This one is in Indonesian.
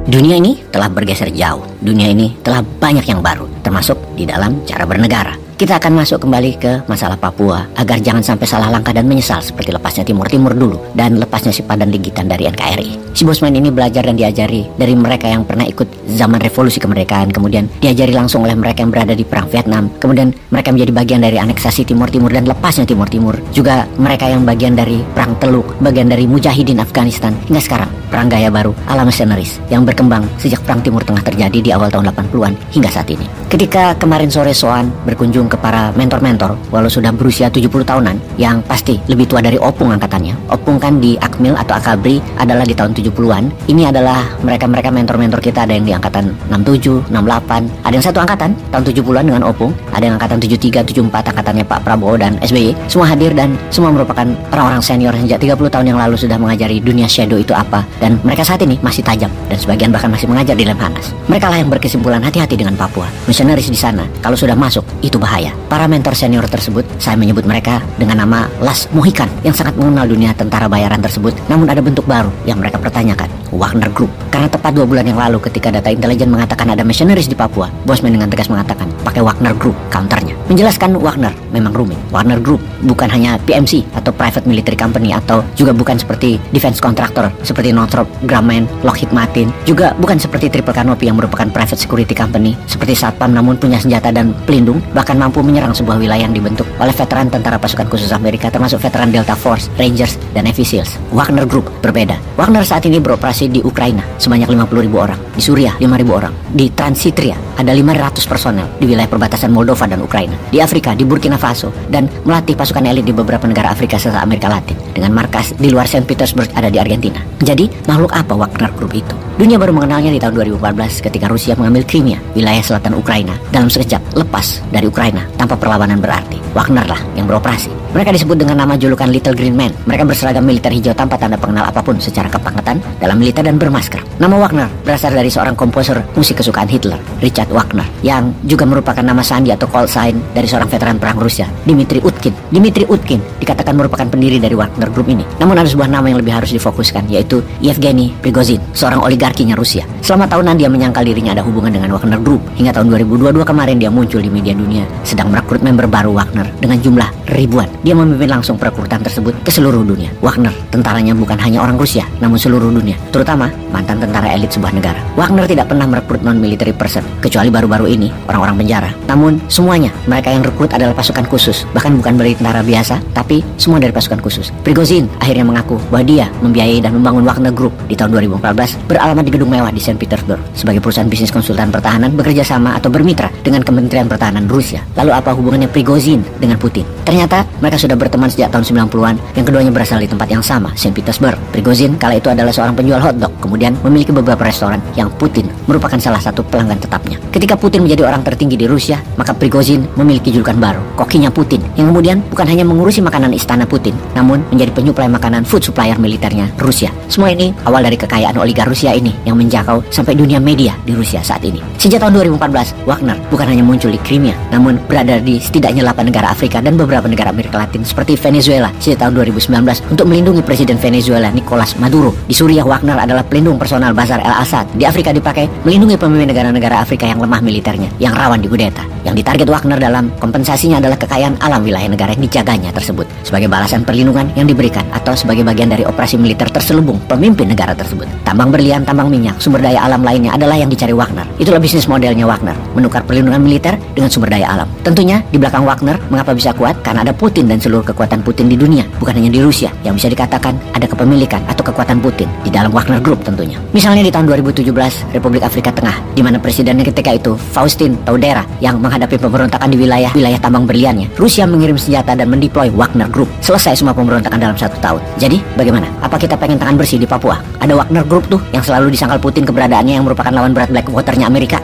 Dunia ini telah bergeser jauh. Dunia ini telah banyak yang baru, termasuk di dalam cara bernegara. Kita akan masuk kembali ke masalah Papua agar jangan sampai salah langkah dan menyesal seperti lepasnya Timur dulu dan lepasnya si Padan Ligitan dari NKRI. Si Bosman ini belajar dan diajari dari mereka yang pernah ikut zaman revolusi kemerdekaan, kemudian diajari langsung oleh mereka yang berada di perang Vietnam, kemudian mereka menjadi bagian dari aneksasi Timur dan lepasnya Timur. Juga mereka yang bagian dari perang Teluk, bagian dari Mujahidin Afghanistan, hingga sekarang perang gaya baru ala mercenaries yang berkembang sejak perang Timur Tengah terjadi di awal tahun 80-an hingga saat ini. Ketika kemarin sore Soan berkunjung ke para mentor-mentor walau sudah berusia 70 tahunan yang pasti lebih tua dari Opung angkatannya. Opung kan di Akmil atau Akabri adalah di tahun 70-an. Ini adalah mereka-mereka mentor-mentor kita, ada yang di angkatan 67, 68, ada yang satu angkatan tahun 70-an dengan Opung, ada yang angkatan 73, 74 angkatannya Pak Prabowo dan SBY. Semua hadir dan semua merupakan orang-orang senior sejak 30 tahun yang lalu sudah mengajari dunia shadow itu apa, dan mereka saat ini masih tajam dan sebagian bahkan masih mengajar di Lemhanas. Mereka lah yang berkesimpulan hati-hati dengan Papua. Misionaris di sana kalau sudah masuk itu bahaya. Para mentor senior tersebut, saya menyebut mereka dengan nama Las Mohican yang sangat mengenal dunia tentara bayaran tersebut. Namun ada bentuk baru yang mereka pertanyakan, Wagner Group. Karena tepat 2 bulan yang lalu ketika data intelijen mengatakan ada misionaris di Papua, Bosman dengan tegas mengatakan pakai Wagner Group counternya. Menjelaskan Wagner memang rumit. Wagner Group bukan hanya PMC atau Private Military Company, atau juga bukan seperti defense contractor seperti Northrop Grumman, Lockheed Martin, juga bukan seperti Triple Canopy yang merupakan private security company seperti Satpam namun punya senjata dan pelindung, bahkan mampu menyerang sebuah wilayah yang dibentuk oleh veteran tentara pasukan khusus Amerika termasuk veteran Delta Force, Rangers, dan Navy Seals. Wagner Group berbeda. Wagner saat ini beroperasi di Ukraina sebanyak 50.000 orang, di Suriah 5.000 orang, di Transnistria ada 500 personel di wilayah perbatasan Moldova dan Ukraina, di Afrika, di Burkina Faso, dan melatih pasukan elit di beberapa negara Afrika serta Amerika Latin, dengan markas di luar Saint Petersburg ada di Argentina. Jadi, makhluk apa Wagner Group itu? Dunia baru mengenalnya di tahun 2014 ketika Rusia mengambil Crimea, wilayah selatan Ukraina, dalam sekejap lepas dari Ukraina tanpa perlawanan berarti. Wagner lah yang beroperasi. Mereka disebut dengan nama julukan Little Green Man. Mereka berseragam militer hijau tanpa tanda pengenal apapun secara kepangkatan dalam militer dan bermasker. Nama Wagner berasal dari seorang komposer musik kesukaan Hitler, Richard Wagner, yang juga merupakan nama sandi atau call sign dari seorang veteran perang Rusia, Dmitry Utkin. Dmitry Utkin dikatakan merupakan pendiri dari Wagner Group ini. Namun ada sebuah nama yang lebih harus difokuskan, yaitu Yevgeny Prigozhin, seorang oligarkinya Rusia. Selama tahunan dia menyangkal dirinya ada hubungan dengan Wagner Group, hingga tahun 2022 kemarin dia muncul di media dunia sedang merekrut member baru Wagner dengan jumlah ribuan. Dia memimpin langsung perekrutan tersebut ke seluruh dunia. Wagner tentaranya bukan hanya orang Rusia, namun seluruh dunia, terutama mantan tentara elit sebuah negara. Wagner tidak pernah merekrut non-military person, kecuali baru-baru ini orang-orang penjara. Namun semuanya mereka yang rekrut adalah pasukan khusus, bahkan bukan dari tentara biasa, tapi semua dari pasukan khusus. Prigozhin akhirnya mengaku bahwa dia membiayai dan membangun Wagner Group di tahun 2014, beralamat di gedung mewah di Saint Petersburg sebagai perusahaan bisnis konsultan pertahanan bekerja sama atau bermitra dengan Kementerian Pertahanan Rusia. Lalu apa hubungannya Prigozhin dengan Putin? Ternyata mereka sudah berteman sejak tahun 90-an, yang keduanya berasal di tempat yang sama, Saint Petersburg. Prigozhin kala itu adalah seorang penjual hotdog, kemudian memiliki beberapa restoran yang Putin merupakan salah satu pelanggan tetapnya. Ketika Putin menjadi orang tertinggi di Rusia, maka Prigozhin memiliki julukan baru, kokinya Putin, yang kemudian bukan hanya mengurusi makanan istana Putin, namun menjadi penyuplai makanan food supplier militernya Rusia. Semua ini awal dari kekayaan oligar Rusia ini yang menjangkau sampai dunia media di Rusia saat ini. Sejak tahun 2014, Wagner bukan hanya muncul di Crimea, namun berada di setidaknya 8 negara Afrika dan beberapa negara Amerika Latin seperti Venezuela sejak tahun 2019 untuk melindungi Presiden Venezuela Nicolas Maduro. Di Suriah, Wagner adalah pelindung personal Bashar al-Assad. Di Afrika dipakai melindungi pemimpin negara-negara Afrika yang lemah militernya, yang rawan dikudeta. Yang ditarget Wagner dalam kompensasinya adalah kekayaan alam wilayah negara yang dijaganya tersebut sebagai balasan perlindungan yang diberikan atau sebagai bagian dari operasi militer terselubung pemimpin negara tersebut. Tambang berlian, tambang minyak, sumber daya alam lainnya adalah yang dicari Wagner. Itulah bisnis modelnya Wagner, menukar perlindungan militer dengan sumber daya alam. Tentunya di belakang Wagner mengapa bisa kuat? Karena ada Putin dan seluruh kekuatan Putin di dunia, bukan hanya di Rusia, yang bisa dikatakan ada kepemilikan atau kekuatan Putin di dalam Wagner Group tentunya. Misalnya di tahun 2017 Republik Afrika Tengah, di mana presidennya ketika itu Faustin Todera yang menghadapi pemberontakan di wilayah tambang berliannya, Rusia mengirim senjata dan mendeploy Wagner Group. Selesai semua pemberontakan dalam 1 tahun. Jadi bagaimana? Apa kita pengen tangan bersih di Papua? Ada Wagner Group tuh yang selalu disangkal Putin keberadaannya yang merupakan lawan berat Blackwaternya Amerika.